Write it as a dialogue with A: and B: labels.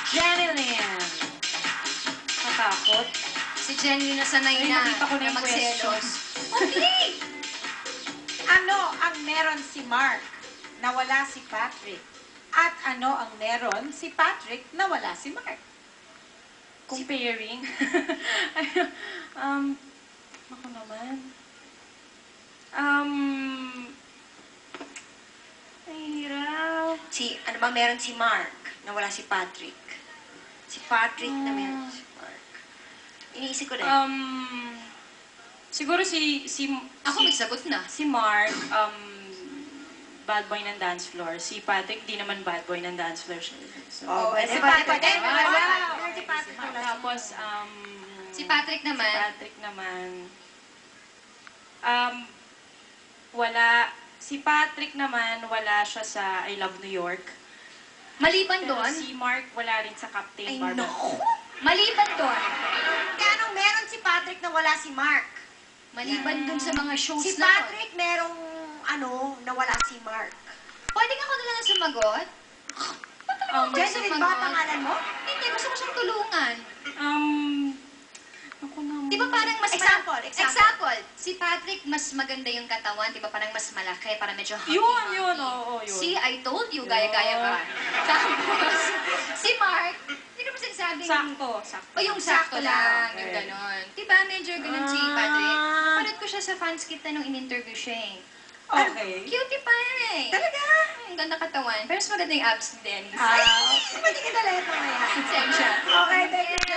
A: Jeneline. Matakot.
B: Si Jenny na sanay na
A: Nakita ko na yung
B: magselos. Okay!
C: Ano ang meron si Mark na wala si Patrick? At ano ang meron si Patrick na wala si Mark?
A: Comparing. Ako naman. Ay, hirap.
B: Ano ba meron si Mark na wala si Patrick? Si Patrick na meron si Mark. Iniisip ko rin.
A: Siguro
B: Ako may sagot na.
A: si Mark, bad boy ng dance floor. Si Patrick, di naman bad boy ng dance floor siya. So,
C: pwede.
B: Si Patrick.
C: Si Patrick.
A: tapos,
B: Si Patrick naman.
A: Si Patrick naman. Si Patrick naman, wala siya sa I Love New York.
B: Maliban
A: Pero
B: doon.
A: si Mark, wala rin sa Captain
B: Ay,
A: Barbara.
B: naku! Maliban doon.
D: Kaya anong meron si Patrick na wala si Mark?
B: Maliban doon sa mga shows
D: Si
B: na yun.
D: Patrick merong na wala si Mark.
B: Pwede ka na lang sumagot?
D: Jeneline ba pangalan mo?
B: Hindi, gusto ko siyang tulungan.
A: Ako naman.
B: Di ba parang mas...
D: Example.
B: Example. Si Patrick, mas maganda yung katawan. Di ba parang mas malaki, parang medyo huggy.
A: Yun, oo, yun.
B: See, I told you, gaya-gaya ka. Tapos, si Mark, hindi naman sinasabing...
A: Sakto.
B: O yung sakto lang,
A: Okay.
B: yung ganon. Di ba, medyo ganon si Patrick? Napanood ko siya sa fans kit na nung in-interview siya eh.
A: Okay.
B: Cutie pa eh.
D: Talaga?
B: Ang ganda katawan. Pero mas maganda yung abs ni Dennis.
D: Ay, pwede kita lahat mamaya.
B: Sensya.
D: Okay, thank you.